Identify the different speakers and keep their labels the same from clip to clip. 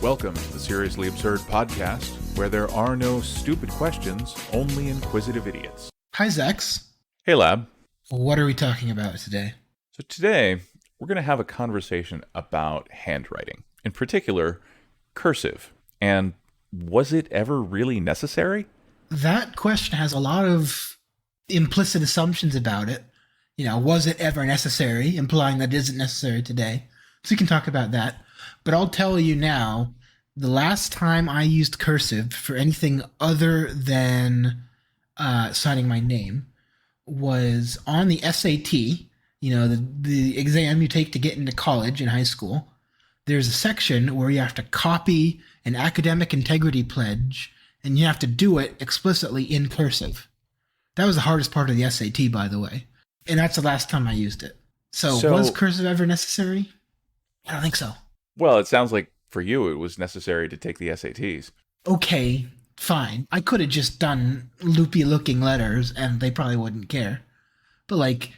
Speaker 1: Welcome to the Seriously Absurd podcast, where there are no stupid questions, only inquisitive idiots.
Speaker 2: Hi, Zex.
Speaker 1: Hey, Lab.
Speaker 2: What are we talking about today?
Speaker 1: So today, we're going to have a conversation about handwriting. In particular, cursive. And was it ever really necessary?
Speaker 2: That question has a lot of implicit assumptions about it. You know, was it ever necessary, implying that it isn't necessary today. So we can talk about that. But I'll tell you now, the last time I used cursive for anything other than signing my name was on the SAT, you know, the exam you take to get into college in high school. There's a section where you have to copy an academic integrity pledge, and you have to do it explicitly in cursive. That was the hardest part of the SAT, by the way. And that's the last time I used it. So was cursive ever necessary? I don't think so.
Speaker 1: Well, it sounds like for you it was necessary to take the SATs.
Speaker 2: Okay, fine. I could have just done loopy-looking letters, and they probably wouldn't care. But, like,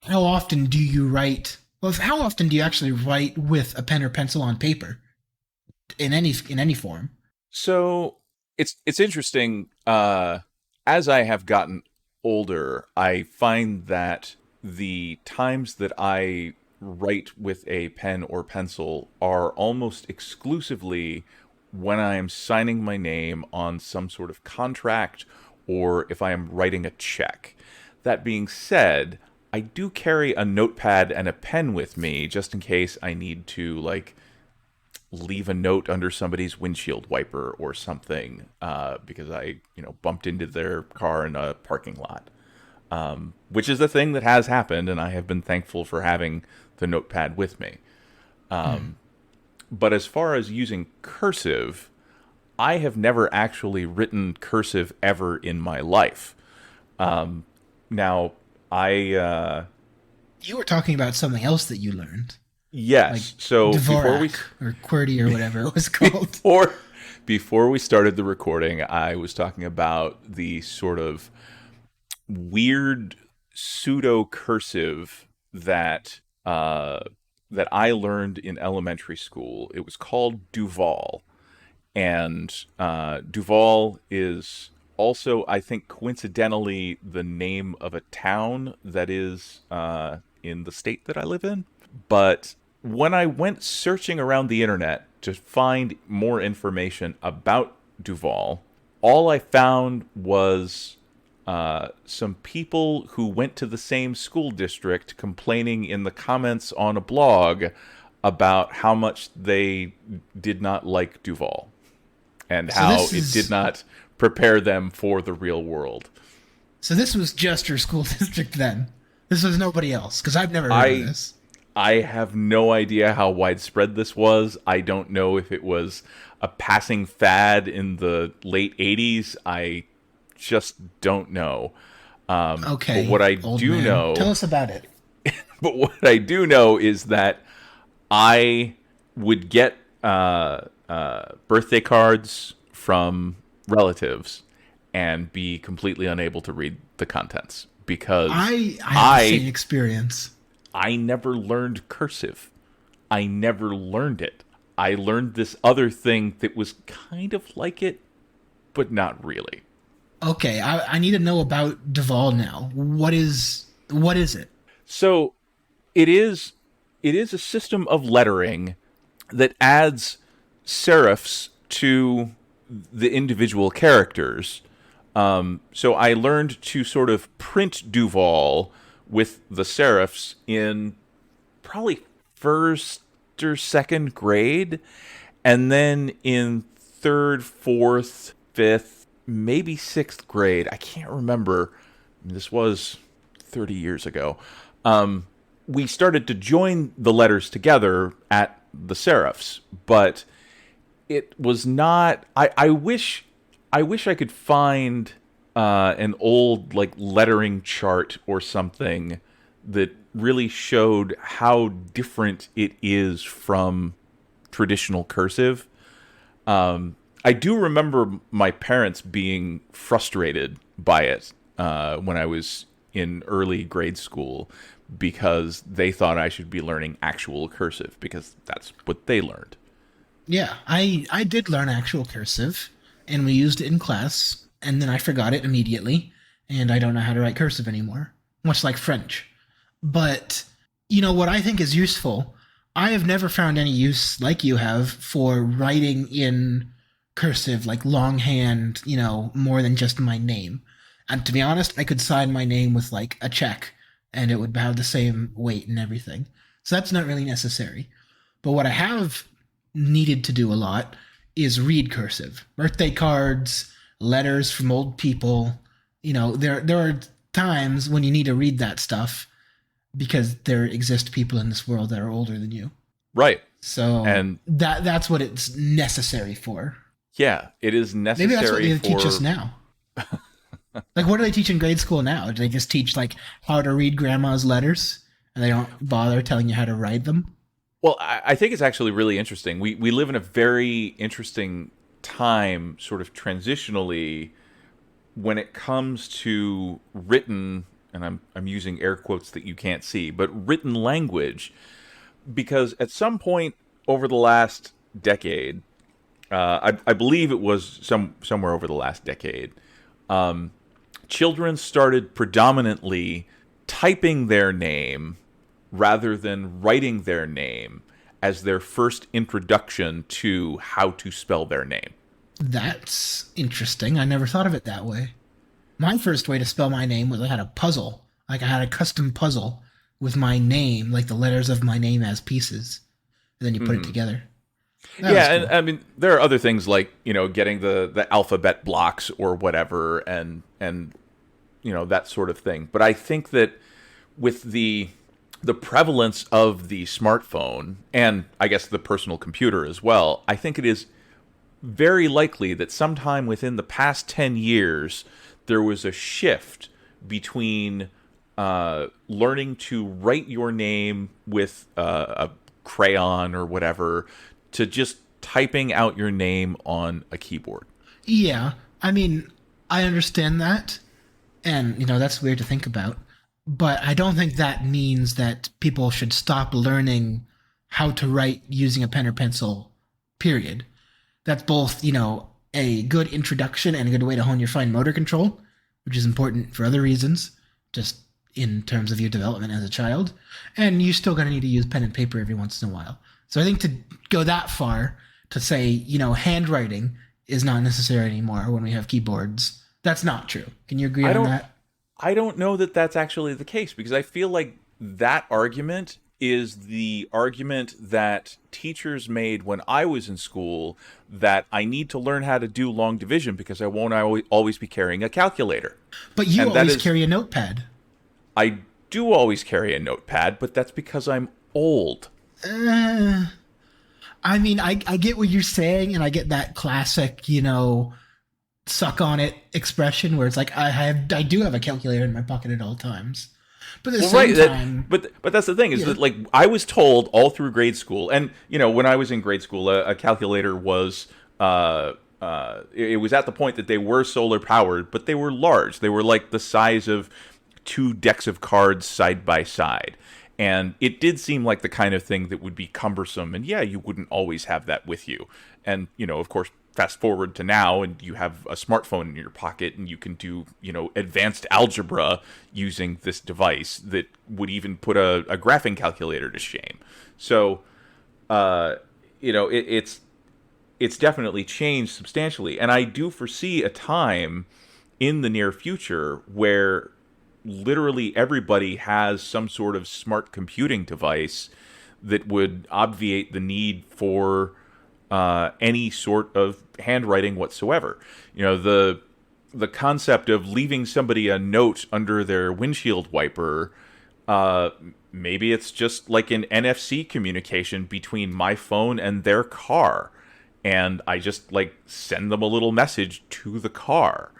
Speaker 2: how often do you write... Well, how often do you actually write with a pen or pencil on paper? In any form?
Speaker 1: So, it's interesting. As I have gotten older, I find that the times that I write with a pen or pencil are almost exclusively when I am signing my name on some sort of contract or if I am writing a check. That being said, I do carry a notepad and a pen with me just in case I need to, like, leave a note under somebody's windshield wiper or something because I, bumped into their car in a parking lot. Which is a thing that has happened, and I have been thankful for having the notepad with me. But as far as using cursive, I have never actually written cursive ever in my life. Now,
Speaker 2: You were talking about something else that you learned.
Speaker 1: Yes.
Speaker 2: Like
Speaker 1: so
Speaker 2: Dvorak or QWERTY or whatever it was called.
Speaker 1: Before we started the recording, I was talking about the sort of weird pseudo-cursive that I learned in elementary school. It was called Duval. And Duval is also, I think, coincidentally, the name of a town that is in the state that I live in. But when I went searching around the internet to find more information about Duval, all I found was some people who went to the same school district complaining in the comments on a blog about how much they did not like Duval and how it did not prepare them for the real world.
Speaker 2: So this was just your school district then? This was nobody else? Because I've never heard of this.
Speaker 1: I have no idea how widespread this was. I don't know if it was a passing fad in the late 80s. I just don't know.
Speaker 2: Okay.
Speaker 1: But what I do know...
Speaker 2: Tell us about it.
Speaker 1: But what I do know is that I would get birthday cards from relatives and be completely unable to read the contents because
Speaker 2: I have the same experience.
Speaker 1: I never learned cursive. I never learned it. I learned this other thing that was kind of like it, but not really.
Speaker 2: Okay, I need to know about Duval now. What is it?
Speaker 1: So, it is a system of lettering that adds serifs to the individual characters. So I learned to sort of print Duval with the serifs in probably first or second grade, and then in third, fourth, fifth, maybe sixth grade. I can't remember. This was 30 years ago. We started to join the letters together at the serifs, but it was not... I wish I could find an old lettering chart or something that really showed how different it is from traditional cursive. I do remember my parents being frustrated by it when I was in early grade school because they thought I should be learning actual cursive because that's what they learned.
Speaker 2: Yeah, I did learn actual cursive, and we used it in class, and then I forgot it immediately, and I don't know how to write cursive anymore, much like French. But what I think is useful, I have never found any use like you have for writing in cursive, like longhand, more than just my name. And to be honest, I could sign my name with like a check, and it would have the same weight and everything. So that's not really necessary. But what I have needed to do a lot is read cursive. Birthday cards, letters from old people. There are times when you need to read that stuff because there exist people in this world that are older than you.
Speaker 1: Right.
Speaker 2: So
Speaker 1: And
Speaker 2: that's what it's necessary for.
Speaker 1: yeah, it is
Speaker 2: Maybe that's what
Speaker 1: necessary
Speaker 2: they teach us
Speaker 1: for.
Speaker 2: now. Like, what do they teach in grade school now? Do they just teach like how to read grandma's letters, and they don't bother telling you how to write them?
Speaker 1: Well, I think it's actually really interesting. We live in a very interesting time, sort of transitionally, when it comes to written, and I'm using air quotes that you can't see, but written language, because at some point over the last decade, I believe it was somewhere over the last decade, children started predominantly typing their name rather than writing their name as their first introduction to how to spell their name.
Speaker 2: That's interesting. I never thought of it that way. My first way to spell my name was I had a puzzle. Like I had a custom puzzle with my name, like the letters of my name as pieces. And then you put it
Speaker 1: Hmm.
Speaker 2: together. That was
Speaker 1: Yeah, and
Speaker 2: cool.
Speaker 1: I mean there are other things like getting the alphabet blocks or whatever, and that sort of thing. But I think that with the prevalence of the smartphone and I guess the personal computer as well, I think it is very likely that sometime within the past 10 years, there was a shift between learning to write your name with a crayon or whatever to just typing out your name on a keyboard.
Speaker 2: Yeah. I mean, I understand that. And, that's weird to think about. But I don't think that means that people should stop learning how to write using a pen or pencil, period. That's both, a good introduction and a good way to hone your fine motor control, which is important for other reasons, just in terms of your development as a child. And you're still going to need to use pen and paper every once in a while. So I think to go that far to say, handwriting is not necessary anymore when we have keyboards, that's not true. Can you agree
Speaker 1: I
Speaker 2: on
Speaker 1: don't
Speaker 2: that?
Speaker 1: I don't know that that's actually the case because I feel like that argument is the argument that teachers made when I was in school that I need to learn how to do long division because I won't always be carrying a calculator.
Speaker 2: But you
Speaker 1: And that
Speaker 2: always
Speaker 1: is,
Speaker 2: carry a notepad.
Speaker 1: I do always carry a notepad, but that's because I'm old.
Speaker 2: Uh, I mean, I get what you're saying, and I get that classic, suck on it expression where it's like I do have a calculator in my pocket at all times. But at the
Speaker 1: Well,
Speaker 2: same
Speaker 1: right.
Speaker 2: time,
Speaker 1: But that's the thing is
Speaker 2: yeah,
Speaker 1: that like I was told all through grade school, and when I was in grade school, a calculator was it was at the point that they were solar powered, but they were large. They were like the size of two decks of cards side by side. And it did seem like the kind of thing that would be cumbersome. And yeah, you wouldn't always have that with you. And, of course, fast forward to now and you have a smartphone in your pocket and you can do, advanced algebra using this device that would even put a graphing calculator to shame. So, uh, it's definitely changed substantially. And I do foresee a time in the near future where literally everybody has some sort of smart computing device that would obviate the need for any sort of handwriting whatsoever. The concept of leaving somebody a note under their windshield wiper, uh, maybe it's just like an NFC communication between my phone and their car, and I just like send them a little message to the car,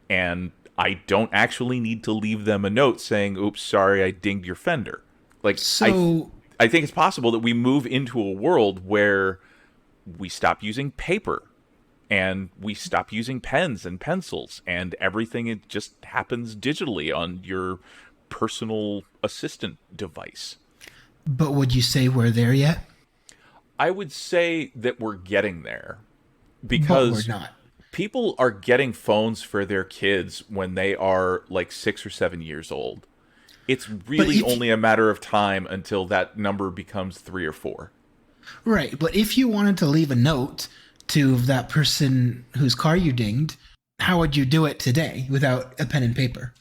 Speaker 1: and I don't actually need to leave them a note saying, "Oops, sorry, I dinged your fender." Like
Speaker 2: so
Speaker 1: I think it's possible that we move into a world where we stop using paper and we stop using pens and pencils and everything it just happens digitally on your personal assistant device.
Speaker 2: but would you say we're there yet?
Speaker 1: I would say that we're getting there
Speaker 2: but we're
Speaker 1: because
Speaker 2: not.
Speaker 1: people are getting phones for their kids when they are like 6 or 7 years old. It's
Speaker 2: But
Speaker 1: really
Speaker 2: if
Speaker 1: only a matter of time until that number becomes 3 or 4.
Speaker 2: Right, but if you wanted to leave a note to that person whose car you dinged, how would you do it today without a pen and paper?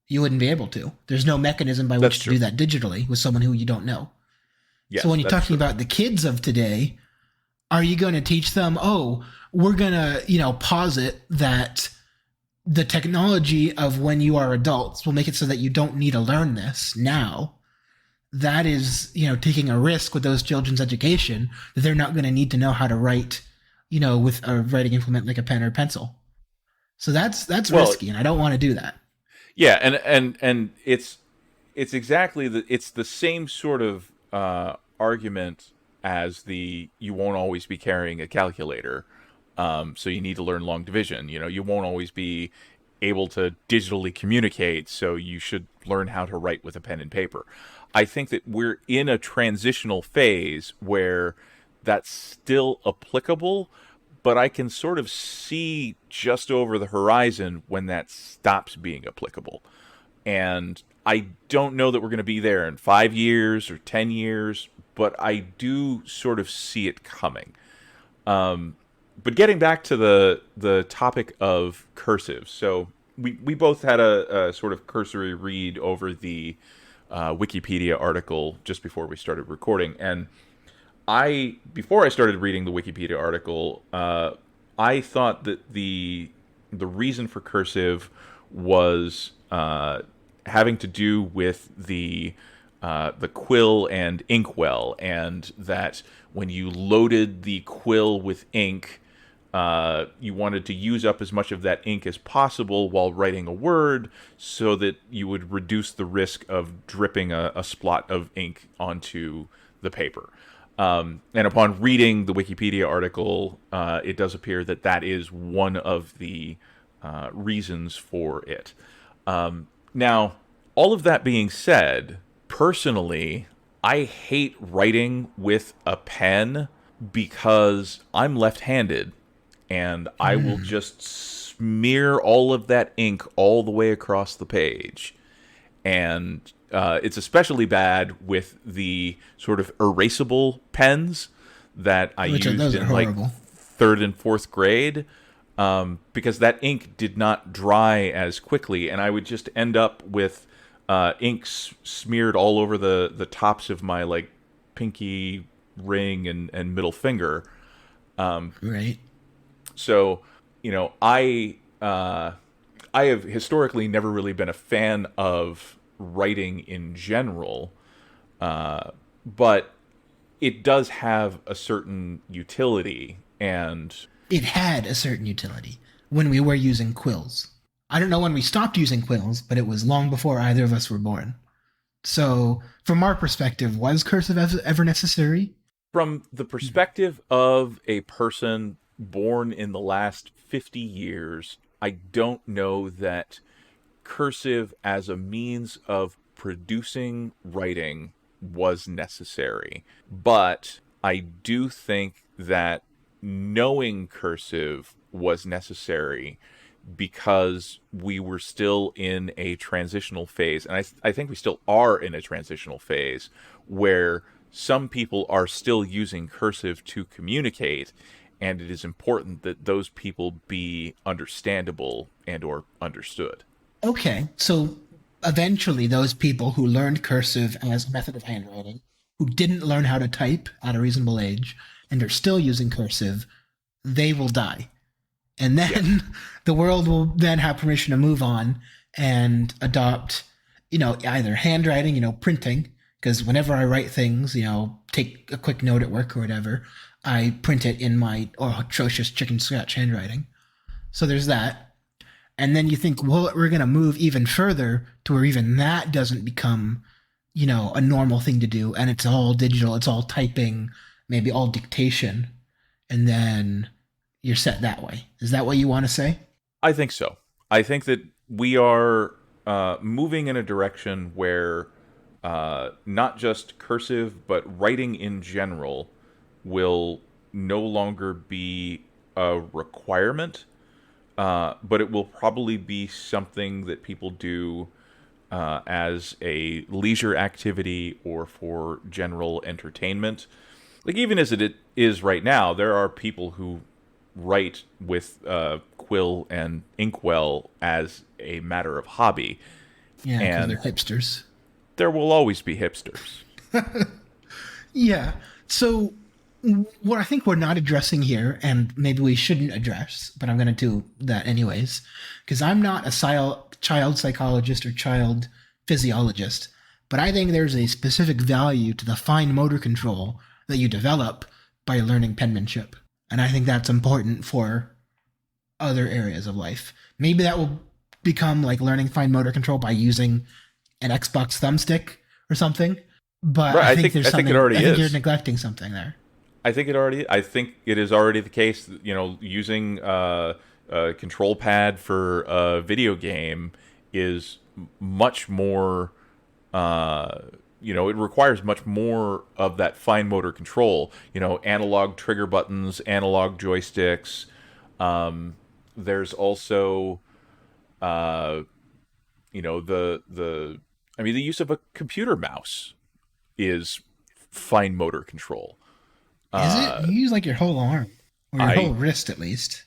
Speaker 2: You wouldn't be able to. There's no mechanism by
Speaker 1: That's
Speaker 2: which to
Speaker 1: true.
Speaker 2: do that digitally with someone who you don't know. So
Speaker 1: Yes,
Speaker 2: when you're
Speaker 1: that's
Speaker 2: talking
Speaker 1: true.
Speaker 2: about the kids of today, are you going to teach them, oh, we're going to, posit that the technology of when you are adults will make it so that you don't need to learn this now? That is, taking a risk with those children's education that they're not going to need to know how to write, with a writing implement like a pen or pencil. So that's
Speaker 1: Well,
Speaker 2: risky, and I don't want to do that.
Speaker 1: yeah, and it's exactly it's the same sort of argument as the you won't always be carrying a calculator, so you need to learn long division. You won't always be able to digitally communicate, so you should learn how to write with a pen and paper. I think that we're in a transitional phase where that's still applicable, but I can sort of see just over the horizon when that stops being applicable. And I don't know that we're going to be there in 5 years or 10 years, but I do sort of see it coming. But getting back to the topic of cursive, so we both had a sort of cursory read over the Wikipedia article just before we started recording, and before I started reading the Wikipedia article, I thought that the reason for cursive was having to do with the quill and inkwell, and that when you loaded the quill with ink, you wanted to use up as much of that ink as possible while writing a word, so that you would reduce the risk of dripping a splot of ink onto the paper. And upon reading the Wikipedia article, it does appear that that is one of the reasons for it. Now, all of that being said, personally, I hate writing with a pen because I'm left handed and I will
Speaker 2: Mm.
Speaker 1: just smear all of that ink all the way across the page. And it's especially bad with the sort of erasable pens that I
Speaker 2: Which are
Speaker 1: used
Speaker 2: those are
Speaker 1: in like
Speaker 2: horrible.
Speaker 1: third and fourth grade, because that ink did not dry as quickly, and I would just end up with ink smeared all over the tops of my like pinky ring and middle finger.
Speaker 2: Right.
Speaker 1: So, I have historically never really been a fan of writing in general, but it does have a certain utility, and
Speaker 2: It had a certain utility when we were using quills. I don't know when we stopped using quills, but it was long before either of us were born. So, from our perspective, was cursive ever necessary?
Speaker 1: from the perspective of a person born in the last 50 years, I don't know that cursive as a means of producing writing was necessary. But I do think that knowing cursive was necessary because we were still in a transitional phase. And I think we still are in a transitional phase where some people are still using cursive to communicate, and it is important that those people be understandable and or understood.
Speaker 2: Okay, so eventually, those people who learned cursive as a method of handwriting, who didn't learn how to type at a reasonable age, and are still using cursive, they will die. And
Speaker 1: Yes.
Speaker 2: then the world will then have permission to move on and adopt, either handwriting, printing, because whenever I write things, take a quick note at work or whatever, I print it in my atrocious chicken scratch handwriting. So there's that. And then you think, well, we're going to move even further to where even that doesn't become, a normal thing to do. And it's all digital, it's all typing, maybe all dictation. And then you're set that way. Is that what you want to say?
Speaker 1: I think so. I think that we are moving in a direction where not just cursive, but writing in general will no longer be a requirement, but it will probably be something that people do as a leisure activity or for general entertainment. Like, even as it is right now, there are people who write with quill and inkwell as a matter of hobby,
Speaker 2: Yeah, because they're
Speaker 1: and
Speaker 2: hipsters.
Speaker 1: there will always be hipsters.
Speaker 2: Yeah. So, what I think we're not addressing here, and maybe we shouldn't address, but I'm going to do that anyways, because I'm not a child psychologist or child physiologist, but I think there's a specific value to the fine motor control that you develop by learning penmanship. And I think that's important for other areas of life. Maybe that will become like learning fine motor control by using an Xbox thumbstick or something. But
Speaker 1: Right,
Speaker 2: I think there's
Speaker 1: I think
Speaker 2: something.
Speaker 1: it already
Speaker 2: I think
Speaker 1: is.
Speaker 2: you're neglecting something there.
Speaker 1: I think it is already the case that, using a control pad for a video game is much more. It requires much more of that fine motor control. Analog trigger buttons, analog joysticks. There's also, the the use of a computer mouse is fine motor control.
Speaker 2: Is it? You use like your whole arm or your whole
Speaker 1: I
Speaker 2: wrist at least.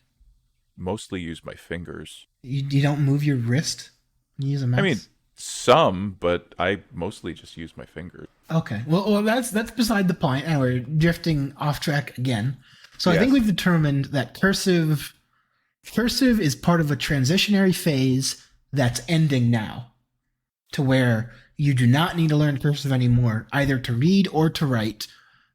Speaker 1: mostly use my fingers.
Speaker 2: You don't move your wrist when you use a
Speaker 1: I mean,
Speaker 2: mouse.
Speaker 1: some, but I mostly just use my fingers.
Speaker 2: Okay. Well, that's beside the point, and we're drifting off track again. So I think
Speaker 1: Yes.
Speaker 2: we've determined that cursive is part of a transitionary phase that's ending now, to where you do not need to learn cursive anymore, either to read or to write,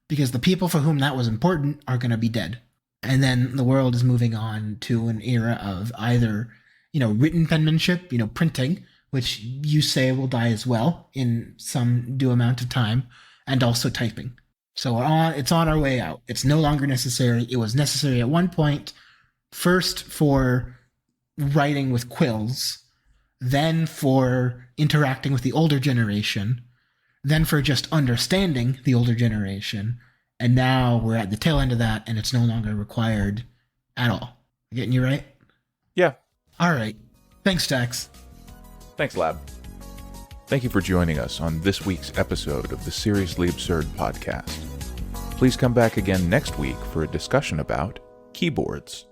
Speaker 2: because the people for whom that was important are going to be dead. And then the world is moving on to an era of either, written penmanship, printing, which you say will die as well in some due amount of time, and also typing. So it's on our way out. It's no longer necessary. It was necessary at one point, first for writing with quills, then for interacting with the older generation, then for just understanding the older generation, and now we're at the tail end of that, and it's no longer required at all. Getting you right?
Speaker 1: Yeah.
Speaker 2: All right. Thanks, Dax.
Speaker 1: Thanks, Lab. Thank you for joining us on this week's episode of the Seriously Absurd podcast. Please come back again next week for a discussion about keyboards.